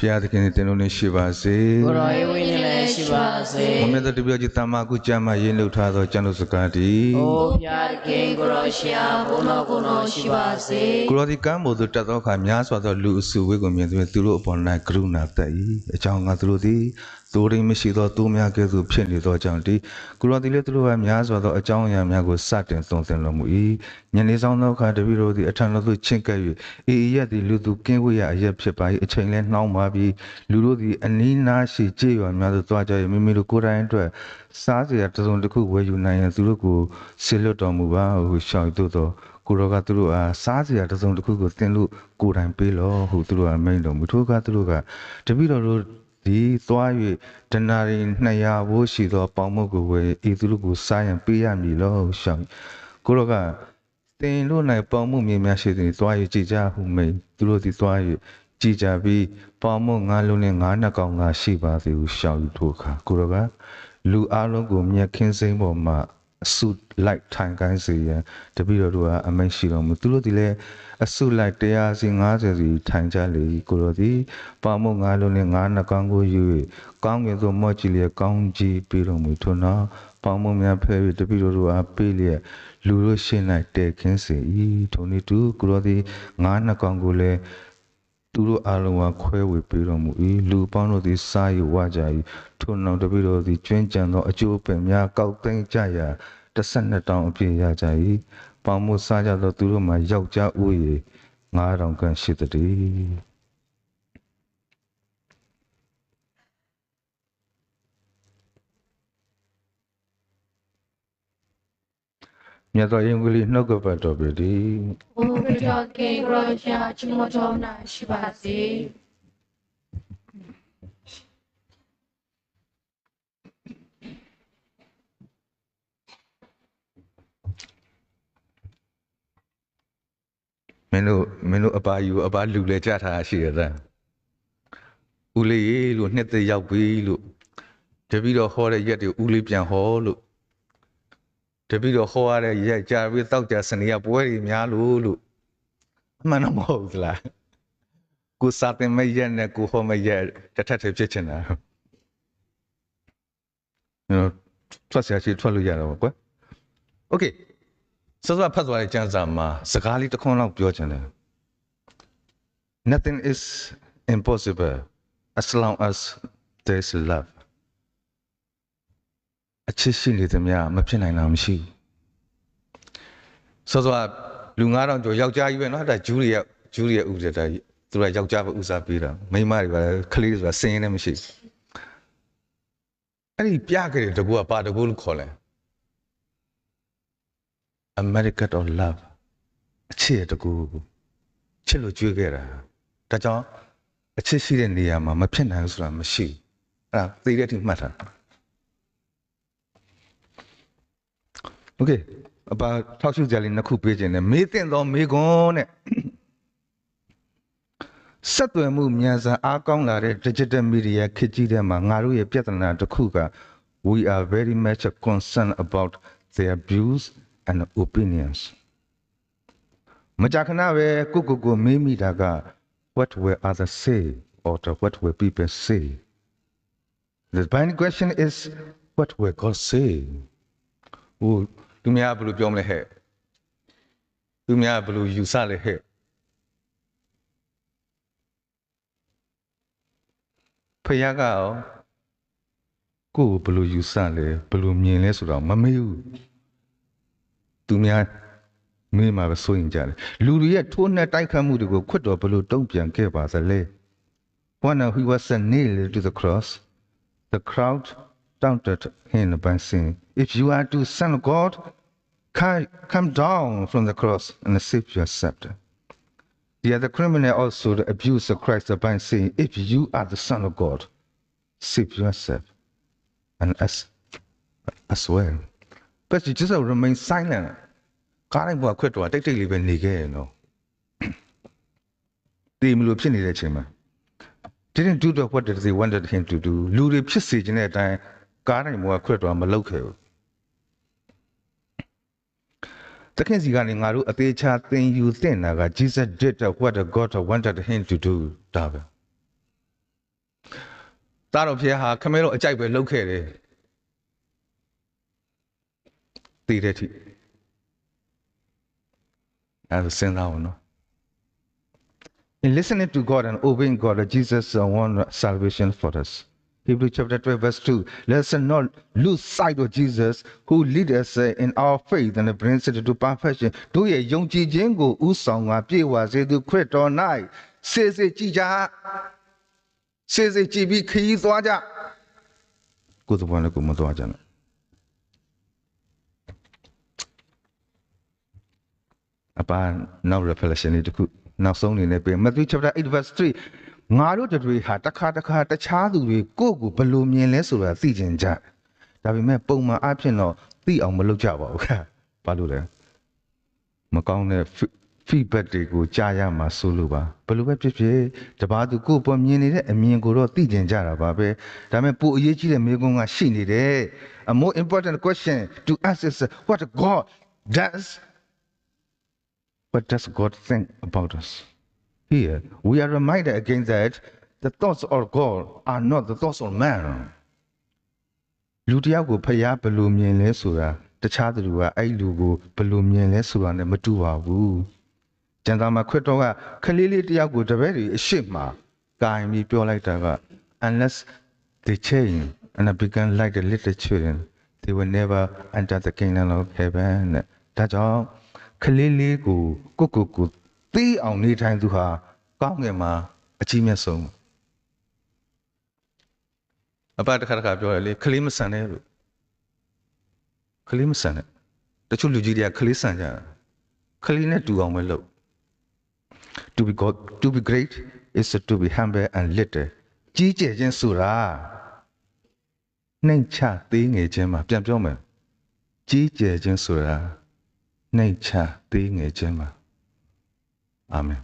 Piadakin tenuni shivase. Goroi shivase. Momento di biaji tamaku jama yenu thado chanu sakati. O piadakin goroshia bono gono shivase. Kurodi kambo du tato ka myaswa do lu usu we ko myen tu turo upon na karuna tai. Achang nga turo di Tori mishi do tu mya ke tu phit ni do chang ti. Kurodi le turo wa myaswa do achang ya mya ko sa tin song sin lo mu i. Nyane sang do kha tabi ro di athan lo tu chin kat yu. E yat di lu tu kin wi ya ayat phit ba i achain le hnaung ma bi lu ro di ani na shi je yaw mya do twa ja yu mi mi lo ko tain twat sa sia ta song takku we yu nai yan tu lo ko se lwat taw mu ba ho shang tu do ကိုရောကသူတို့အားစားစရာတစ်စုံတစ်ခုကိုတင်လို့ကိုယ်တိုင်ပေးလို့ဟိုသူတို့ကမိန်တော်မူထို့ကသူတို့ကတပိတော်တို့ဒီသွား၍ဒနာရီ200ဘိုးရှိသောပေါင်မုတ်ကိုဝယ်ဤသူတို့ကိုစားရင်ပေးရမည်လို့ရှောင်းကိုရောကတင်လို့နိုင်ပေါင်မုတ်မြင်များရှိသည်သွား၍ကြည်ကြဟုမိန်သူတို့ဒီသွား၍ကြည်ကြပြီးပေါင်မုတ်9လုံးနဲ့9နှစ်ကောင်သာရှိပါသည်ဟုရှောင်းယူထို့ခါကိုရောကလူအလုံးကိုမြက်ခင်းစိမ့်ပေါ်မှာအစုလိုက်ထိုင်ကိုင်းစေရန်တပိတော်တို့ကအမိန့်ရှိတော်မူသူတို့ဒီလည်းအစုလိုက်100စီ50စီထိုင်ကြလေကိုတော်သည်ပါမုတ်9လုံးနဲ့9နှစ်ကောင်းကိုယူ၍ကောင်းကင်သို့မော့ကြည့်လျက်ကောင်းကြီးပေးတော်မူထို့နောက်ပေါမုတ်များဖဲ၍တပိတော်တို့အားပေးလျက်လူတို့ရှင်း၌တဲခင်းစေ၏ထိုနည်းတူကိုတော်သည်9နှစ်ကောင်းကိုလည်းသူတို့အလုံးကခွဲဝေပေးတော်မူ၏လူပေါင်းတို့သည်စား၍ဝကြ၏ထို့နောက်တပိတော်သည်ကျွင်းကြံသောအကျိုးပင်များကောက်သိမ်းကြရာ12တောင်အပြည့်ရကြ၏ပေါင်မစားကြသောသူတို့မှာယောက်ျားဦးရေ9000ခန့်ရှိသည်မြတ်တော်ရင်ကလေးနှုတ်ကပတ်တော်ပြီဒီ O piadakin goroshia chimotona shivase. မင်းတို့အပါယူအပါလူလဲကြထားရှိရတဲ့ဦးလေးရေလို့နှစ်သက်ရောက်ပြီလို့တပည့်တော်ဟောတဲ့ရက်တွေဦးလေးပြန်ဟောလို့တပည့်တော်ဟောရတဲ့ရက်ကြာပြီးတောက်ကြစနေရပွဲတွေများလို့အမှန်တော့မဟုတ်ဘူးလားကိုစားတင်မရက်နဲ့ကိုဟောမရက်တစ်ထပ်ထပ်ဖြစ်ချင်တာထွက်ဆရာရှိထွက်လို့ရတော့ကွယ်โอเคစောစောဖတ်သွားတဲ့ကျမ်းစာမှာစကားလေးတစ်ခွန်းလောက်ပြောချင်တယ် Nothing is impossible as long as there is love အချစ်ရှိနေသမျှမဖြစ်နိုင်တာမရှိဘူးစောစောလူ9000ကျော်ယောက်ျားကြီးပဲเนาะဒါဂျူးတွေရဲ့ဥစ္စာဒါသူကယောက်ျားပဲဥစားပေးတာမိန်းမတွေကခလေးဆိုတာစင်ရင်လည်းမရှိအဲ့ဒီပြခဲ့တဲ့တကူကပါတကူလို့ခေါ်လဲAmerica of love အချစ်ရဲ့တကူချစ်လို့ကြွေးခဲ့တာဒါကြောင့်အချစ်ရှိတဲ့နေရာမှာမဖြစ်နိုင်ဘူးဆိုတာမရှိအဲ့ဒါသိတဲ့အထိမှတ်ထားโอเคအပါထောက်ရှုကြလေးနှစ်ခုပေးခြင်းနဲ့မေးတဲ့သောမေးခွန်းနဲ့ဆက်သွယ်မှုမြန်ဆန်အားကောင်းလာတဲ့ digital media ခေတ်ကြီးထဲမှာငါတို့ရဲ့ပြဿနာတစ်ခုက we are very much concerned about their views and opinions မကြာခဏပဲကိုမေးမိတာက what will others say or what will people say the final question is what will God say ဟိုသူများဘယ်လိုပြောမလဲဟဲ့သူများဘယ်လိုယူဆလဲဟဲ့ဖယားကရောကိုယ်ဘယ်လိုယူဆလဲဘယ်လိုမြင်လဲဆိုတော့မမေးဘူးသူများမေးမှာပဲစိုးရင်ကြတယ်လူတွေရဲ့ထိုးနှက်တိုက်ခတ်မှုတွေကိုခွတ်တော်ဘယ်လိုတုံ့ပြန်ခဲ့ပါသလဲ When he was nailed to the cross the crowd taunted him by saying if you are the son of God come down from the cross and save yourself the other criminal also abused Christ by saying if you are the son of God save yourself and as well but you just remain silent ကားတိုင်းဘုရားခွတ်တော်တိတ်တိတ်လေးပဲနေခဲ့ရနော်ဒီမလို့ဖြစ်နေတဲ့အချိန်မှာ didn't do what they wanted him to do လူတွေဖြစ်စေခြင်းတဲ့အတိုင်းကားတိုင်းဘုရားခွတ်တော်မလုပ်ခဲ့ဘူးတခင်စီကနေငါတို့အသေးချာသင်ယူသင့်တာက Jesus did what God wanted him to do ဒါပဲ သားတော်ဖျားဟာခမဲတော်အကြိုက်ပဲလှုပ်ခဲ့တယ်တည်တဲ့ထိအဲဒါစဉ်းစားအောင်နော် In listening to God and obeying God, Jesus won salvation for us. Hebrews chapter 12 verse 2. Let us not lose sight of Jesus who leads us in our faith and brings it to perfection. တို့ရဲ့ယုံကြည်ခြင်းကိုဥဆောင်ကပြေဝစေသူခရစ်တော်၌စေစေကြည်ကြစေစေကြည်ပြီးခရီးသွားကြကိုယ်တော်လည်းကိုမသွားကြနဲ့အပန်းနောက် reflection လေးတစ်ခုနောက်ဆုံးအနေနဲ့ပြင် Matthew chapter 8 verse 3 ငါတို့တွေဟာတခါတခြားသူတွေကိုယ့်ကိုဘယ်လိုမြင်လဲဆိုတာသိကျင်ကြဒါပေမဲ့ပုံမှန်အဖြစ်တော့သိအောင်မလုပ်ကြပါဘူးခါဘာလို့လဲမကောင်းတဲ့ feedback တွေကိုကြားရမှာဆိုလို့ပါဘယ်လိုပဲဖြစ်ဖြစ်တပါးသူကိုယ့်ပေါ်မြင်နေတဲ့အမြင်ကိုတော့သိကျင်ကြတာပါပဲဒါပေမဲ့ပိုအရေးကြီးတဲ့မေးခွန်းကရှိနေတယ် A more important question to ask is what does God think about us? Here, we are reminded again that the thoughts of God are not the thoughts of man. လူတယောက်ကိုဖျားဘယ်လိုမြင်လဲဆိုတာတခြားသူကအဲ့လူကိုဘယ်လိုမြင်လဲဆိုတာနဲ့မတူပါဘူး။ကျန်တာမှာခရစ်တော်ကခလေးလေးတယောက်ကိုတပည့်တွေအရှိမကိုင်ပြီးပြောလိုက်တာက unless they change and become like the little children, they will never enter the kingdom of heaven. ဒါကြောင့်ခလေးလေးကိုကိုသိအောင်နေထိုင်သူဟာကောင်းငင်မှာအကြီးမြတ်ဆုံးအပတ်တစ်ခါပြောရလေခလေးမဆန်နဲ့လို့ခလေးမဆန်နဲ့တချို့လူကြီးတွေကခလေးဆန်ကြခလေးနဲ့တူအောင်ပဲလုပ် to be great is to be humble and little ကြီးကျယ်ခြင်းဆိုတာနှိမ်ချသေးငယ်ခြင်းမှာပြန်ပြောမယ်ကြီးကျယ်ခြင်းဆိုတာနှိမ်ချသေးငယ်ခြင်းမှာအာမင်